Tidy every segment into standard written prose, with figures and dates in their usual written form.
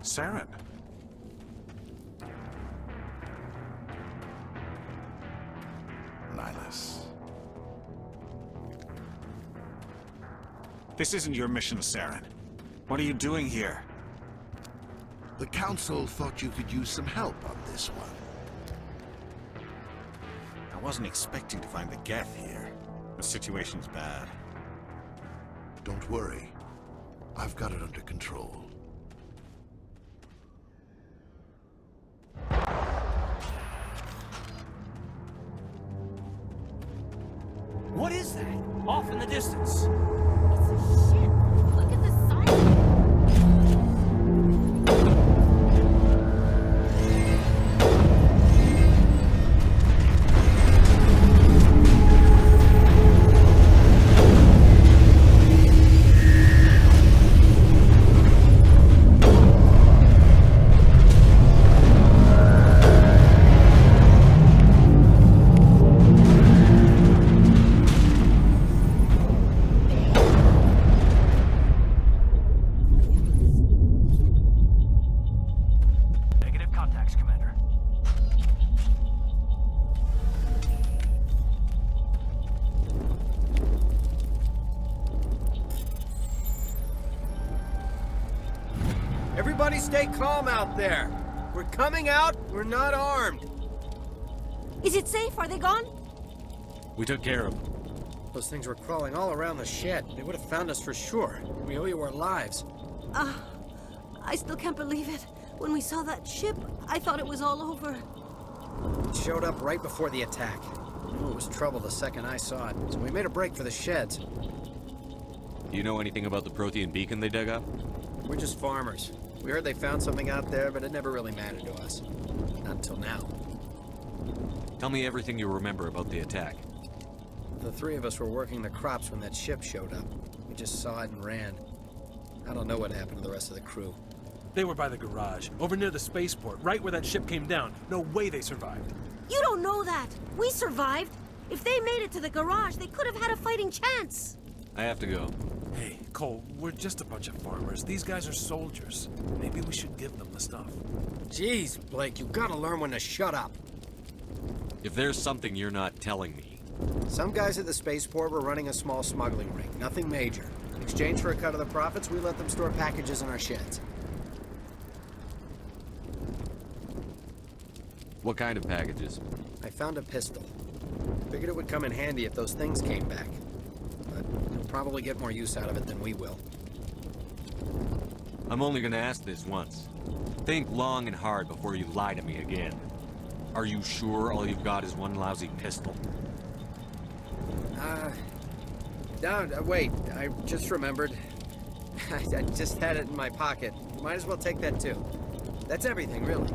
Saren. Nihlus. This isn't your mission, Saren. What are you doing here? The Council thought you could use some help on this one. I wasn't expecting to find the Geth here. The situation's bad. Don't worry. I've got it under control. What is that? Off in the distance. It's a ship. Look at the size. Everybody stay calm out there. We're coming out, we're not armed. Is it safe? Are they gone? We took care of them. Those things were crawling all around the shed. They would have found us for sure. We owe you our lives. I still can't believe it. When we saw that ship, I thought it was all over. It showed up right before the attack. I knew it was trouble the second I saw it, so we made a break for the sheds. Do you know anything about the Prothean beacon they dug up? We're just farmers. We heard they found something out there, but it never really mattered to us. Not until now. Tell me everything you remember about the attack. The three of us were working the crops when that ship showed up. We just saw it and ran. I don't know what happened to the rest of the crew. They were by the garage, over near the spaceport, right where that ship came down. No way they survived. You don't know that. We survived. If they made it to the garage, they could have had a fighting chance. I have to go. Hey, Cole, we're just a bunch of farmers. These guys are soldiers. Maybe we should give them the stuff. Jeez, Blake, you gotta learn when to shut up. If there's something you're not telling me... Some guys at the spaceport were running a small smuggling ring, nothing major. In exchange for a cut of the profits, we let them store packages in our sheds. What kind of packages? I found a pistol. Figured it would come in handy if those things came back. But you'll probably get more use out of it than we will. I'm only gonna ask this once. Think long and hard before you lie to me again. Are you sure all you've got is one lousy pistol? Wait, I just remembered. I just had it in my pocket. Might as well take that too. That's everything, really.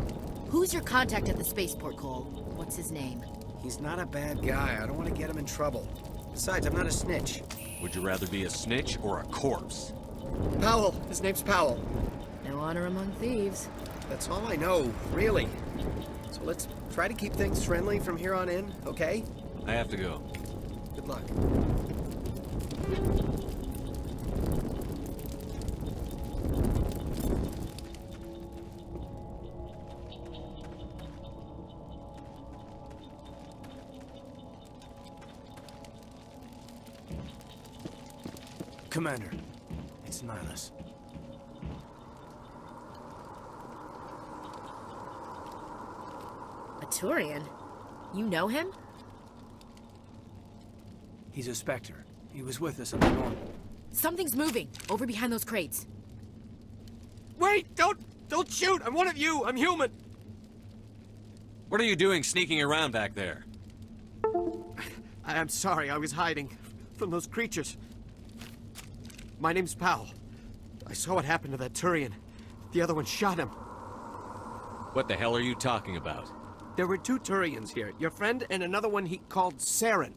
Who's your contact at the spaceport, Cole? What's his name? He's not a bad guy. I don't want to get him in trouble. Besides, I'm not a snitch. Would you rather be a snitch or a corpse? Powell. His name's Powell. No honor among thieves. That's all I know, really. So let's try to keep things friendly from here on in, okay? I have to go. Good luck. Commander, it's Nihlus. A Turian? You know him? He's a Spectre. He was with us at the normal. Something's moving, over behind those crates. Wait! Don't shoot! I'm one of you! I'm human! What are you doing sneaking around back there? I'm sorry, I was hiding from those creatures. My name's Powell. I saw what happened to that Turian. The other one shot him. What the hell are you talking about? There were two Turians here. Your friend and another one he called Saren.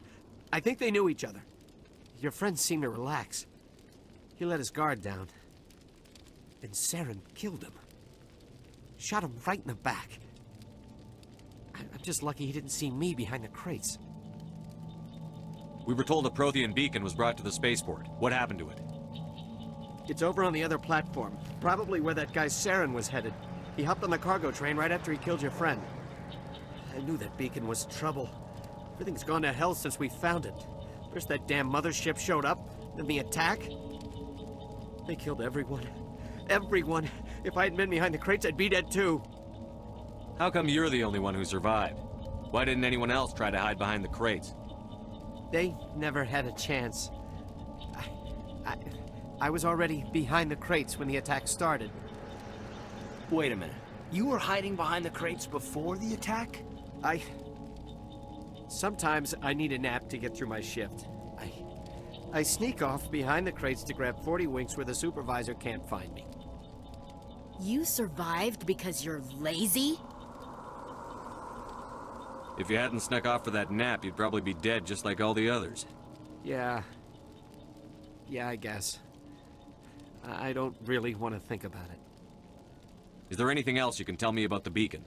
I think they knew each other. Your friend seemed to relax. He let his guard down. And Saren killed him. Shot him right in the back. I'm just lucky he didn't see me behind the crates. We were told a Prothean beacon was brought to the spaceport. What happened to it? It's over on the other platform, probably where that guy Saren was headed. He hopped on the cargo train right after he killed your friend. I knew that beacon was trouble. Everything's gone to hell since we found it. First that damn mothership showed up, then the attack. They killed everyone. Everyone. If I hadn't been behind the crates, I'd be dead too. How come you're the only one who survived? Why didn't anyone else try to hide behind the crates? They never had a chance. I was already behind the crates when the attack started. Wait a minute. You were hiding behind the crates before the attack? Sometimes I need a nap to get through my shift. I sneak off behind the crates to grab 40 winks where the supervisor can't find me. You survived because you're lazy? If you hadn't snuck off for that nap, you'd probably be dead just like all the others. Yeah, I guess. I don't really want to think about it. Is there anything else you can tell me about the beacon?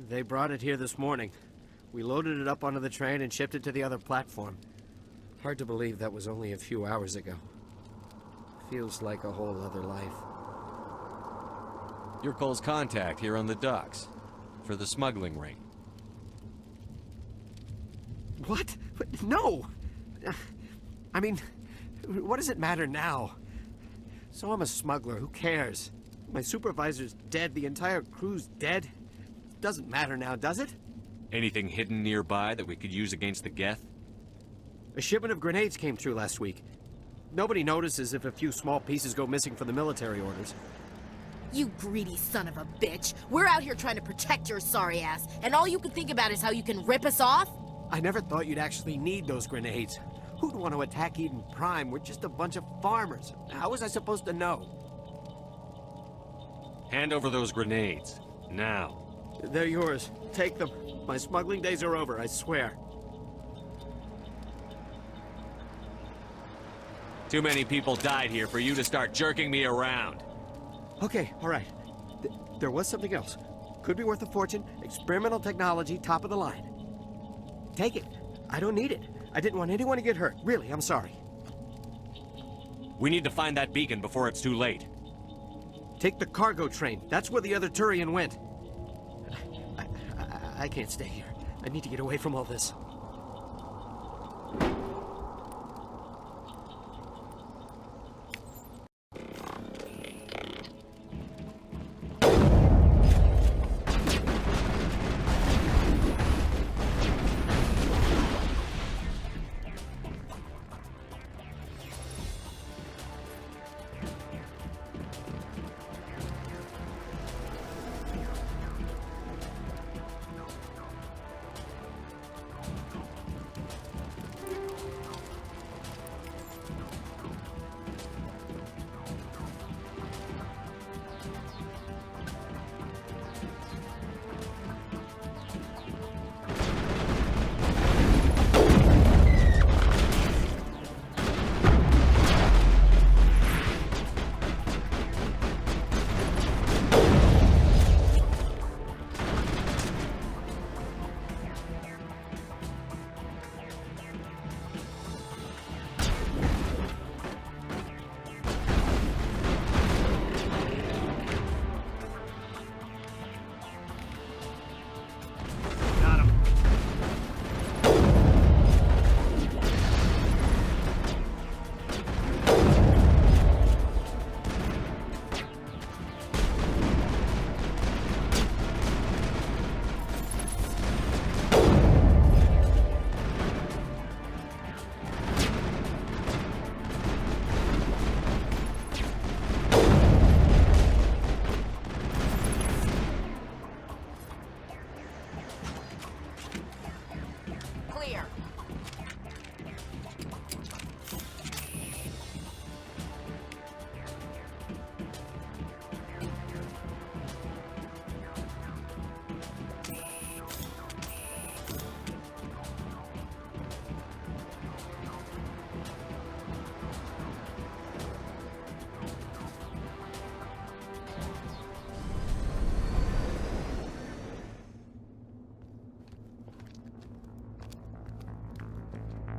They brought it here this morning. We loaded it up onto the train and shipped it to the other platform. Hard to believe that was only a few hours ago. Feels like a whole other life. You're Cole's contact here on the docks. For the smuggling ring. What? No! I mean, what does it matter now? So I'm a smuggler, who cares? My supervisor's dead, the entire crew's dead. Doesn't matter now, does it? Anything hidden nearby that we could use against the Geth? A shipment of grenades came through last week. Nobody notices if a few small pieces go missing from the military orders. You greedy son of a bitch. We're out here trying to protect your sorry ass, and all you can think about is how you can rip us off? I never thought you'd actually need those grenades. Who'd want to attack Eden Prime? We're just a bunch of farmers. How was I supposed to know? Hand over those grenades. Now. They're yours. Take them. My smuggling days are over, I swear. Too many people died here for you to start jerking me around. Okay, all right. There was something else. Could be worth a fortune. Experimental technology, top of the line. Take it. I don't need it. I didn't want anyone to get hurt. Really, I'm sorry. We need to find that beacon before it's too late. Take the cargo train. That's where the other Turian went. I can't stay here. I need to get away from all this.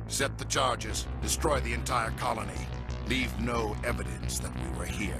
Set the charges. Destroy the entire colony. Leave no evidence that we were here.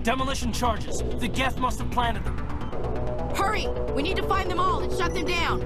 Demolition charges. The Geth must have planted them. Hurry! We need to find them all and shut them down.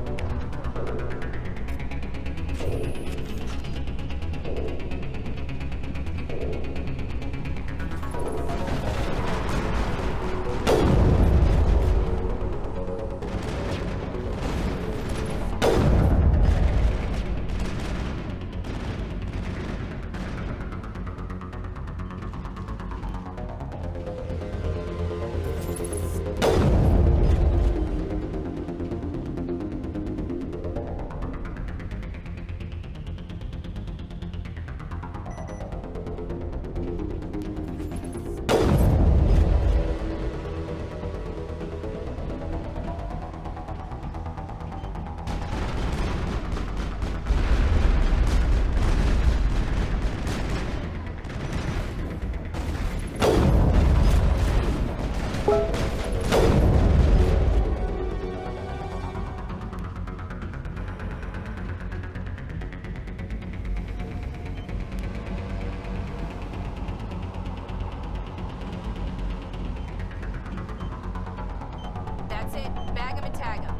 That's it. Bag them and tag them.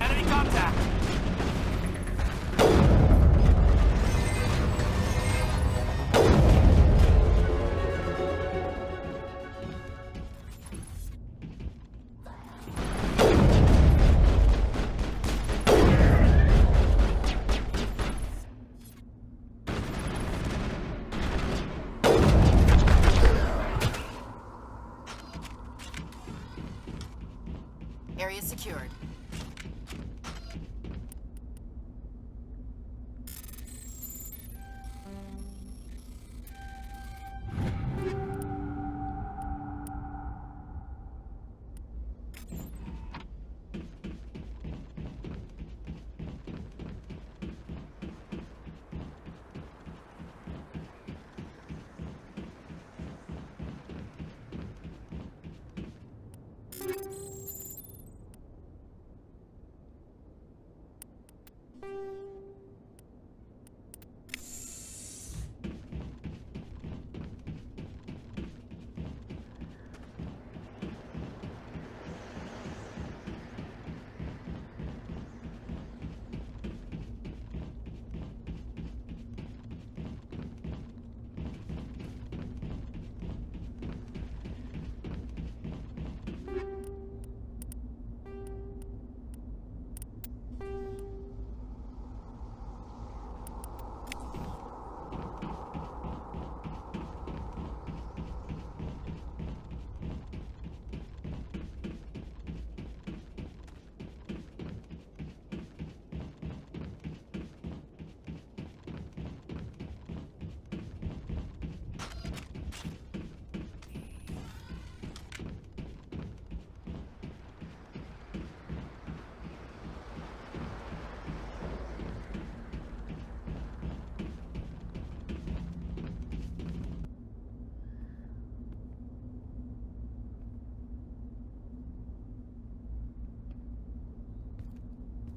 Enemy contact! Area secured.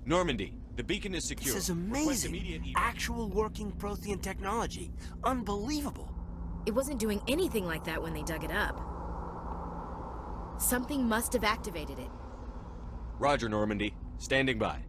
Normandy, the beacon is secure. This is Request amazing. immediate evac. Actual working Prothean technology. Unbelievable. It wasn't doing anything like that when they dug it up. Something must have activated it. Roger, Normandy. Standing by.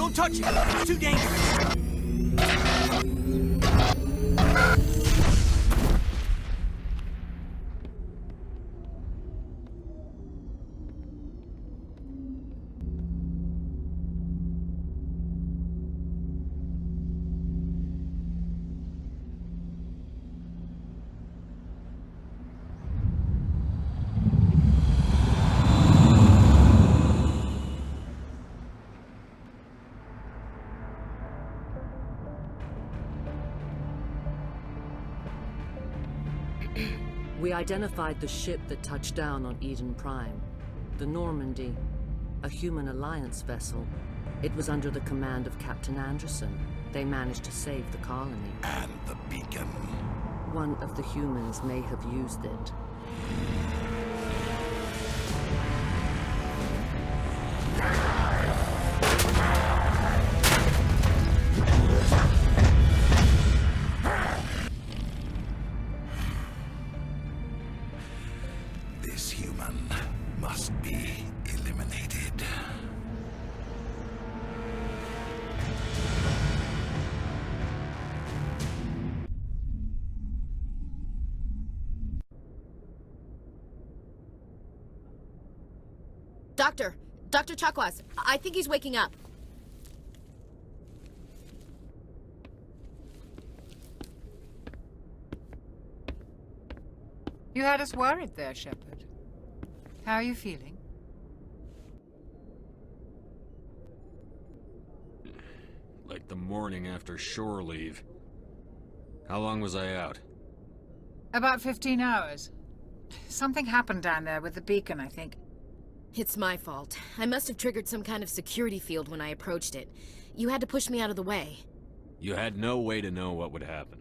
don't touch it! It's too dangerous! We identified the ship that touched down on Eden Prime. The Normandy, a human alliance vessel. It was under the command of Captain Anderson. They managed to save the colony. And the beacon. One of the humans may have used it. This human must be eliminated. Dr. Chakwas, I think he's waking up. You had us worried there, Shepard. How are you feeling? Like the morning after shore leave. How long was I out? About 15 hours. Something happened down there with the beacon, I think. It's my fault. I must have triggered some kind of security field when I approached it. You had to push me out of the way. You had no way to know what would happen.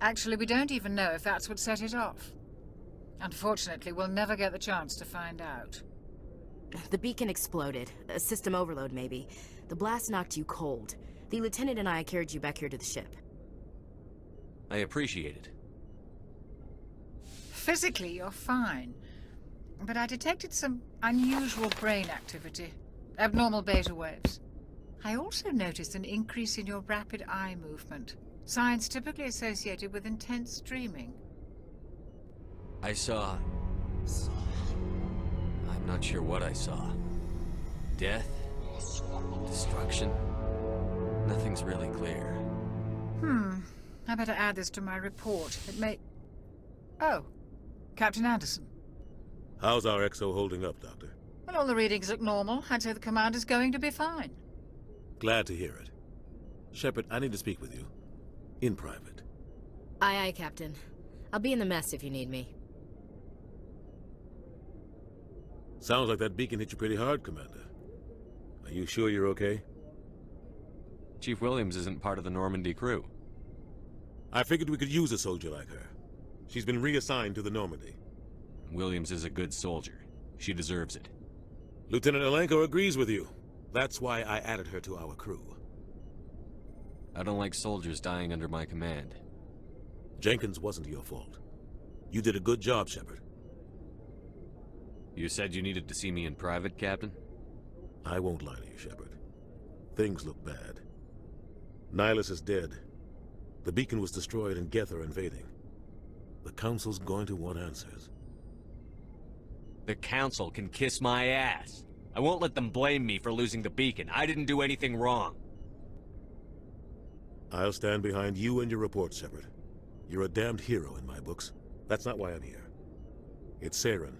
Actually, we don't even know if that's what set it off. Unfortunately, we'll never get the chance to find out. The beacon exploded. A system overload, maybe. The blast knocked you cold. The lieutenant and I carried you back here to the ship. I appreciate it. Physically, you're fine. But I detected some unusual brain activity. Abnormal beta waves. I also noticed an increase in your rapid eye movement. Signs typically associated with intense dreaming. I saw... I'm not sure what I saw. Death? Destruction? Nothing's really clear. I better add this to my report. It may... Oh, Captain Anderson. How's our XO holding up, Doctor? Well, all the readings look normal. I'd say the commander's going to be fine. Glad to hear it. Shepard, I need to speak with you. In private. Aye, Captain. I'll be in the mess if you need me. Sounds like that beacon hit you pretty hard, Commander. Are you sure you're okay? Chief Williams isn't part of the Normandy crew. I figured we could use a soldier like her. She's been reassigned to the Normandy. Williams is a good soldier. She deserves it. Lieutenant Alenko agrees with you. That's why I added her to our crew. I don't like soldiers dying under my command. Jenkins wasn't your fault. You did a good job, Shepard. You said you needed to see me in private, Captain? I won't lie to you, Shepard. Things look bad. Nihilus is dead. The beacon was destroyed and Geth are invading. The Council's going to want answers. The Council can kiss my ass. I won't let them blame me for losing the beacon. I didn't do anything wrong. I'll stand behind you and your report, Shepard. You're a damned hero in my books. That's not why I'm here. It's Saren,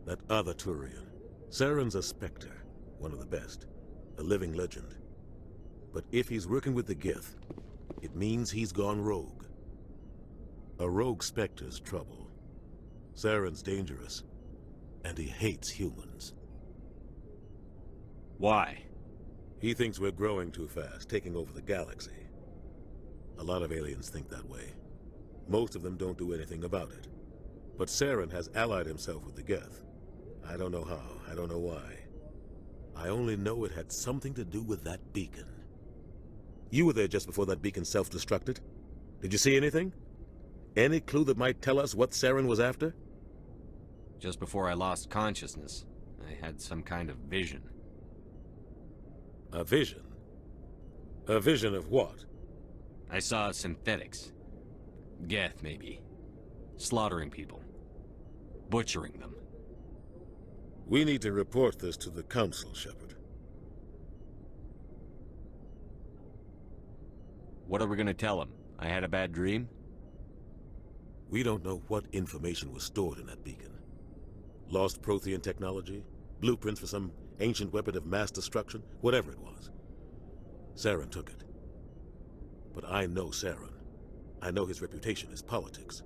that other Turian. Saren's a Spectre, one of the best. A living legend. But if he's working with the Geth, it means he's gone rogue. A rogue Spectre's trouble. Saren's dangerous, and he hates humans. Why? He thinks we're growing too fast, taking over the galaxy. A lot of aliens think that way. Most of them don't do anything about it. But Saren has allied himself with the Geth. I don't know how, I don't know why. I only know it had something to do with that beacon. You were there just before that beacon self-destructed. Did you see anything? Any clue that might tell us what Saren was after? Just before I lost consciousness, I had some kind of vision. A vision? A vision of what? I saw synthetics. Geth, maybe. Slaughtering people. Butchering them. We need to report this to the Council, Shepard. What are we gonna tell him? I had a bad dream? We don't know what information was stored in that beacon. Lost Prothean technology? Blueprints for some ancient weapon of mass destruction? Whatever it was. Saren took it. But I know Saren. I know his reputation is politics.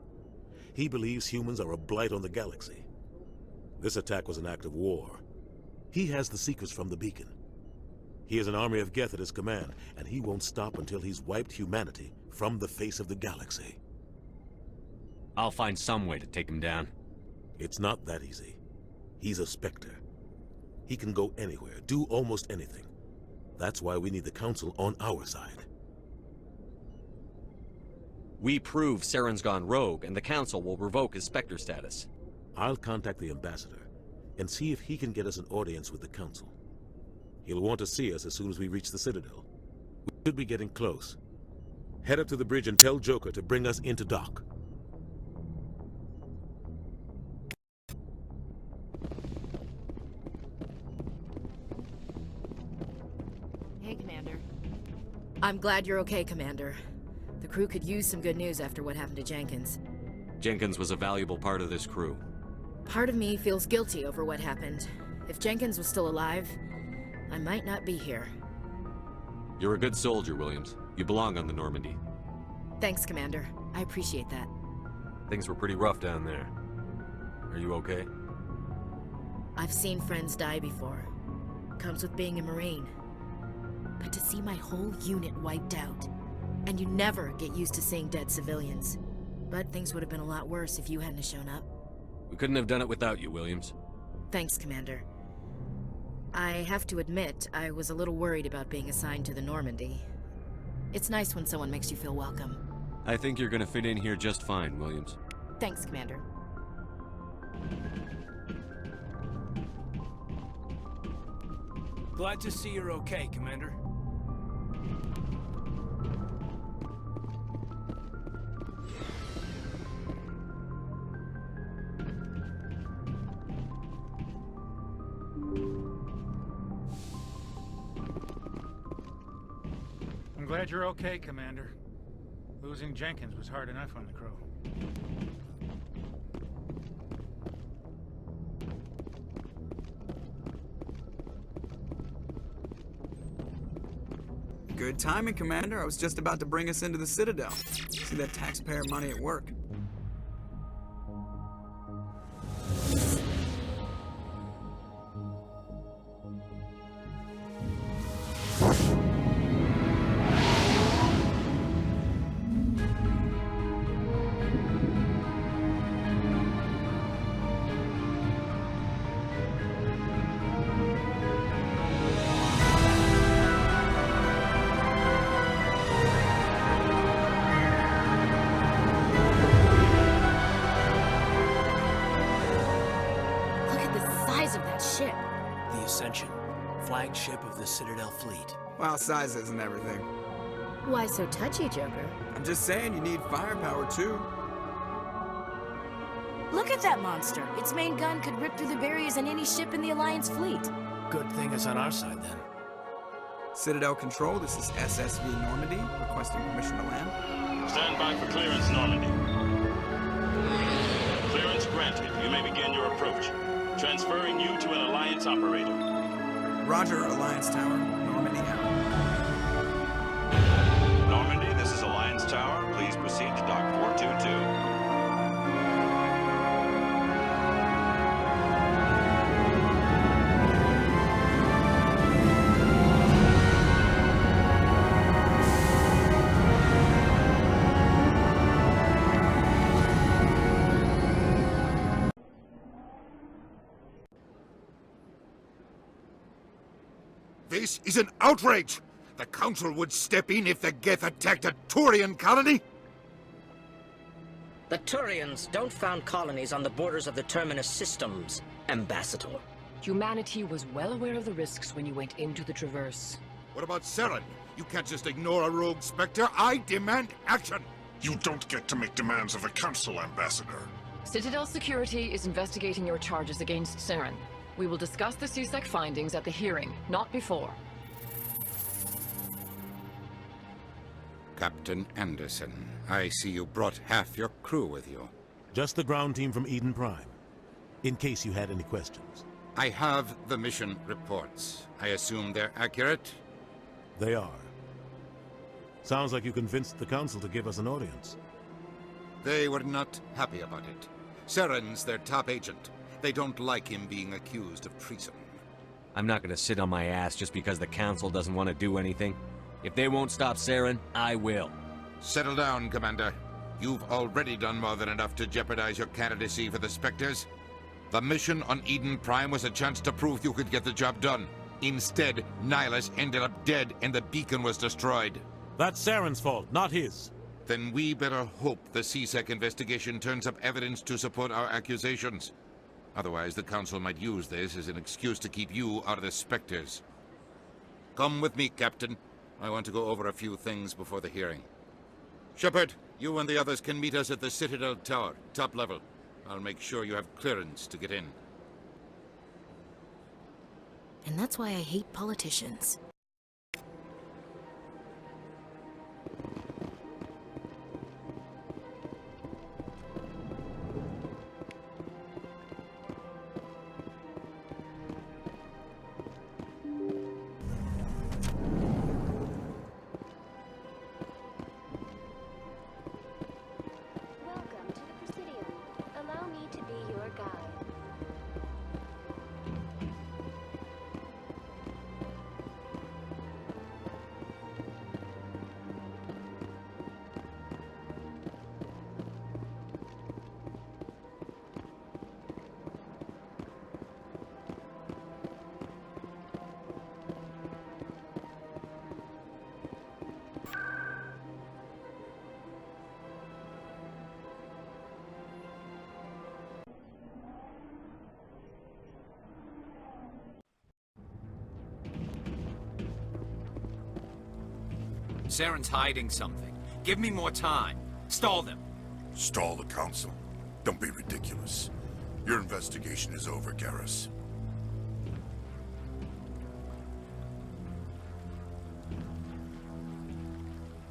He believes humans are a blight on the galaxy. This attack was an act of war. He has the secrets from the beacon. He has an army of Geth at his command, and he won't stop until he's wiped humanity from the face of the galaxy. I'll find some way to take him down. It's not that easy. He's a Spectre. He can go anywhere, do almost anything. That's why we need the Council on our side. We prove Saren's gone rogue, and the Council will revoke his Spectre status. I'll contact the Ambassador, and see if he can get us an audience with the Council. He'll want to see us as soon as we reach the Citadel. We should be getting close. Head up to the bridge and tell Joker to bring us into dock. Hey, Commander. I'm glad you're okay, Commander. The crew could use some good news after what happened to Jenkins. Jenkins was a valuable part of this crew. Part of me feels guilty over what happened. If Jenkins was still alive, I might not be here. You're a good soldier, Williams. You belong on the Normandy. Thanks, Commander. I appreciate that. Things were pretty rough down there. Are you okay? I've seen friends die before. Comes with being a Marine. But to see my whole unit wiped out, and you never get used to seeing dead civilians. But things would have been a lot worse if you hadn't shown up. We couldn't have done it without you, Williams. Thanks, Commander. I have to admit, I was a little worried about being assigned to the Normandy. It's nice when someone makes you feel welcome. I think you're gonna fit in here just fine, Williams. Thanks, Commander. Glad to see you're okay, Commander. I'm glad you're okay, Commander. Losing Jenkins was hard enough on the crew. Good timing, Commander. I was just about to bring us into the Citadel. See that taxpayer money at work. Flagship of the Citadel fleet. Well, size isn't everything. Why so touchy, Joker? I'm just saying you need firepower, too. Look at that monster. Its main gun could rip through the barriers in any ship in the Alliance fleet. Good thing it's on our side, then. Citadel Control, this is SSV Normandy, requesting permission to land. Stand by for clearance, Normandy. Clearance granted. You may begin your approach. Transferring you to an Alliance operator. Roger, Alliance Tower. Normandy out. Normandy, this is Alliance Tower. Please proceed to Dock 422. This is an outrage! The Council would step in if the Geth attacked a Turian colony? The Turians don't found colonies on the borders of the Terminus systems, Ambassador. Humanity was well aware of the risks when you went into the Traverse. What about Saren? You can't just ignore a rogue Spectre. I demand action! You don't get to make demands of the Council, Ambassador. Citadel Security is investigating your charges against Saren. We will discuss the CSEC findings at the hearing, not before. Captain Anderson, I see you brought half your crew with you. Just the ground team from Eden Prime, in case you had any questions. I have the mission reports. I assume they're accurate? They are. Sounds like you convinced the Council to give us an audience. They were not happy about it. Saren's their top agent. They don't like him being accused of treason. I'm not gonna sit on my ass just because the Council doesn't want to do anything. If they won't stop Saren, I will. Settle down, Commander. You've already done more than enough to jeopardize your candidacy for the Spectres. The mission on Eden Prime was a chance to prove you could get the job done. Instead, Nihilus ended up dead and the beacon was destroyed. That's Saren's fault, not his. Then we better hope the CSEC investigation turns up evidence to support our accusations. Otherwise, the Council might use this as an excuse to keep you out of the Spectres. Come with me, Captain. I want to go over a few things before the hearing. Shepard, you and the others can meet us at the Citadel Tower, top level. I'll make sure you have clearance to get in. And that's why I hate politicians. Saren's hiding something. Give me more time. Stall them. Stall the Council? Don't be ridiculous. Your investigation is over, Garrus.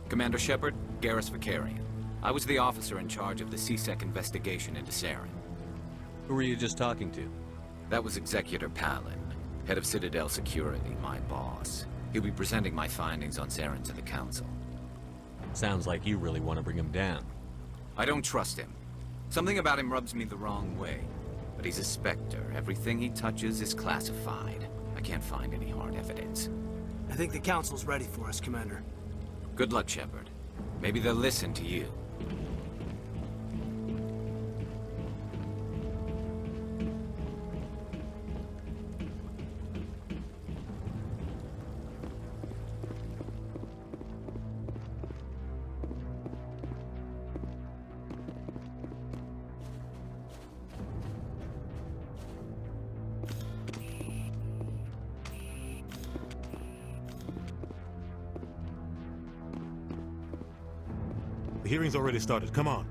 Commander Shepard, Garrus Vakarian. I was the officer in charge of the CSEC investigation into Saren. Who were you just talking to? That was Executor Palin, head of Citadel Security, my boss. He'll be presenting my findings on Saren to the Council. Sounds like you really want to bring him down. I don't trust him. Something about him rubs me the wrong way. But he's a Spectre. Everything he touches is classified. I can't find any hard evidence. I think the Council's ready for us, Commander. Good luck, Shepard. Maybe they'll listen to you. The hearing's already started. Come on.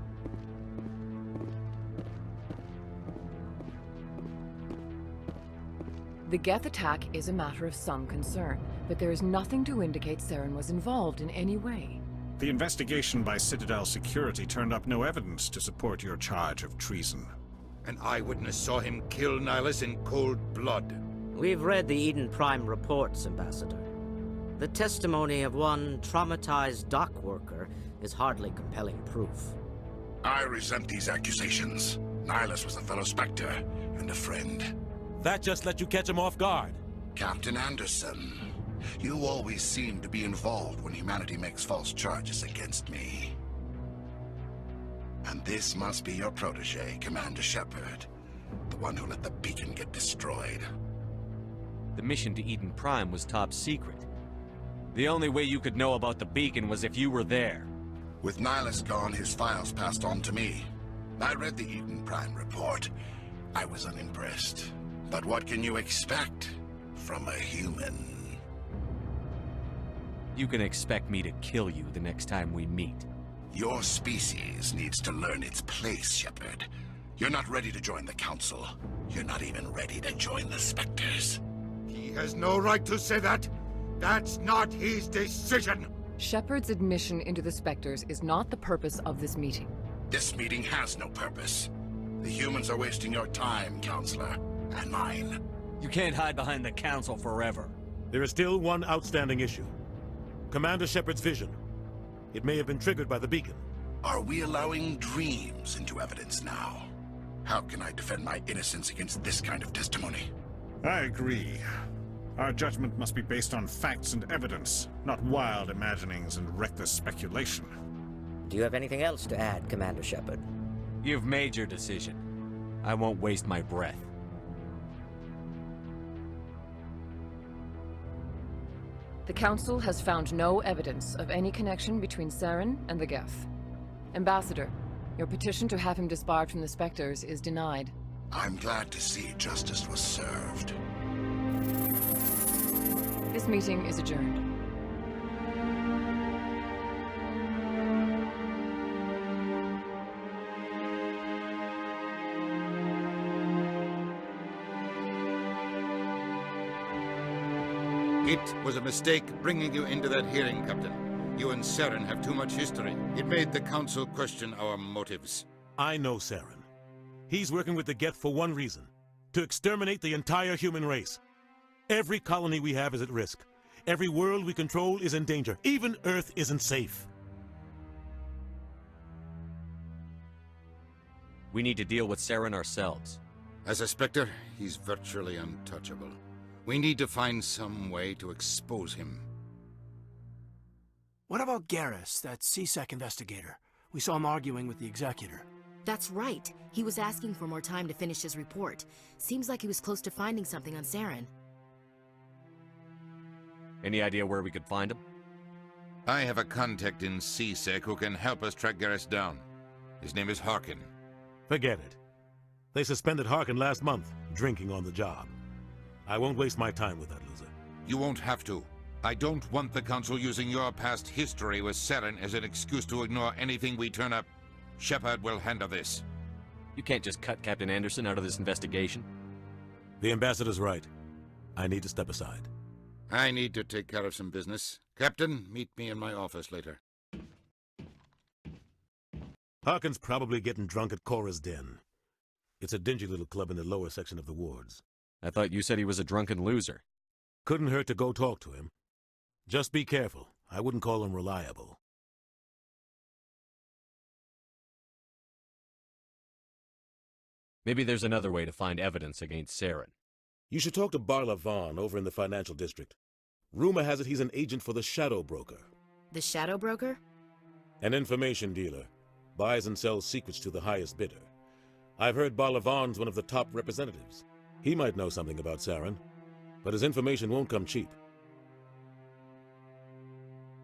The Geth attack is a matter of some concern, but there is nothing to indicate Saren was involved in any way. The investigation by Citadel Security turned up no evidence to support your charge of treason. An eyewitness saw him kill Nihilus in cold blood. We've read the Eden Prime reports, Ambassador. The testimony of one traumatized dock worker is hardly compelling proof. I resent these accusations. Nihilus was a fellow Spectre and a friend. That just let you catch him off guard. Captain Anderson, you always seem to be involved when humanity makes false charges against me. And this must be your protege, Commander Shepard. The one who let the beacon get destroyed. The mission to Eden Prime was top secret. The only way you could know about the beacon was if you were there. With Nihilus gone, his files passed on to me. I read the Eden Prime report. I was unimpressed. But what can you expect from a human? You can expect me to kill you the next time we meet. Your species needs to learn its place, Shepard. You're not ready to join the Council. You're not even ready to join the Spectres. He has no right to say that. That's not his decision. Shepard's admission into the Spectres is not the purpose of this meeting. This meeting has no purpose. The humans are wasting your time, Counselor, and mine. You can't hide behind the Council forever. There is still one outstanding issue. Commander Shepard's vision. It may have been triggered by the beacon. Are we allowing dreams into evidence now? How can I defend my innocence against this kind of testimony? I agree. Our judgment must be based on facts and evidence, not wild imaginings and reckless speculation. Do you have anything else to add, Commander Shepard? You've made your decision. I won't waste my breath. The Council has found no evidence of any connection between Saren and the Geth. Ambassador, your petition to have him disbarred from the Spectres is denied. I'm glad to see justice was served. This meeting is adjourned. It was a mistake bringing you into that hearing, Captain. You and Saren have too much history. It made the Council question our motives. I know Saren. He's working with the Geth for one reason. To exterminate the entire human race. Every colony we have is at risk. Every world we control is in danger. Even Earth isn't safe. We need to deal with Saren ourselves. As a Spectre, he's virtually untouchable. We need to find some way to expose him. What about Garrus, that C-Sec investigator? We saw him arguing with the Executor. That's right. He was asking for more time to finish his report. Seems like he was close to finding something on Saren. Any idea where we could find him? I have a contact in C-Sec who can help us track Garrus down. His name is Harkin. Forget it. They suspended Harkin last month, drinking on the job. I won't waste my time with that loser. You won't have to. I don't want the Council using your past history with Saren as an excuse to ignore anything we turn up. Shepard will handle this. You can't just cut Captain Anderson out of this investigation. The Ambassador's right. I need to step aside. I need to take care of some business. Captain, meet me in my office later. Harkin's probably getting drunk at Cora's Den. It's a dingy little club in the lower section of the wards. I thought you said he was a drunken loser. Couldn't hurt to go talk to him. Just be careful. I wouldn't call him reliable. Maybe there's another way to find evidence against Saren. You should talk to Barla Vaughn over in the financial district. Rumor has it he's an agent for the Shadow Broker. The Shadow Broker? An information dealer. Buys and sells secrets to the highest bidder. I've heard Barla Vaughn's one of the top representatives. He might know something about Saren, but his information won't come cheap.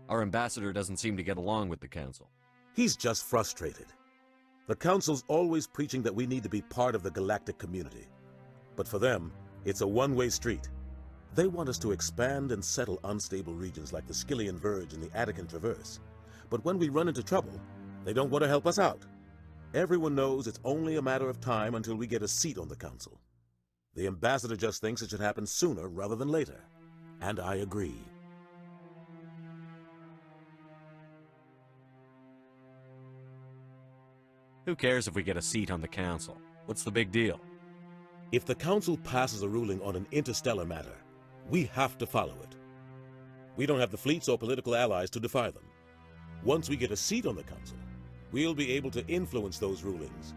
Our ambassador doesn't seem to get along with the Council. He's just frustrated. The Council's always preaching that we need to be part of the galactic community. But for them, it's a one-way street. They want us to expand and settle unstable regions like the Skillian Verge and the Attican Traverse. But when we run into trouble, they don't want to help us out. Everyone knows it's only a matter of time until we get a seat on the Council. The Ambassador just thinks it should happen sooner rather than later. And I agree. Who cares if we get a seat on the Council? What's the big deal? If the Council passes a ruling on an interstellar matter, we have to follow it. We don't have the fleets or political allies to defy them. Once we get a seat on the Council, we'll be able to influence those rulings,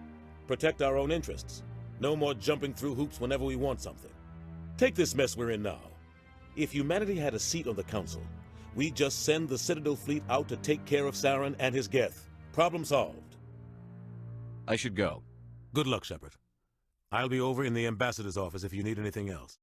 protect our own interests. No more jumping through hoops whenever we want something. Take this mess we're in now. If humanity had a seat on the Council, we'd just send the Citadel fleet out to take care of Saren and his Geth. Problem solved. I should go. Good luck, Shepard. I'll be over in the Ambassador's office if you need anything else.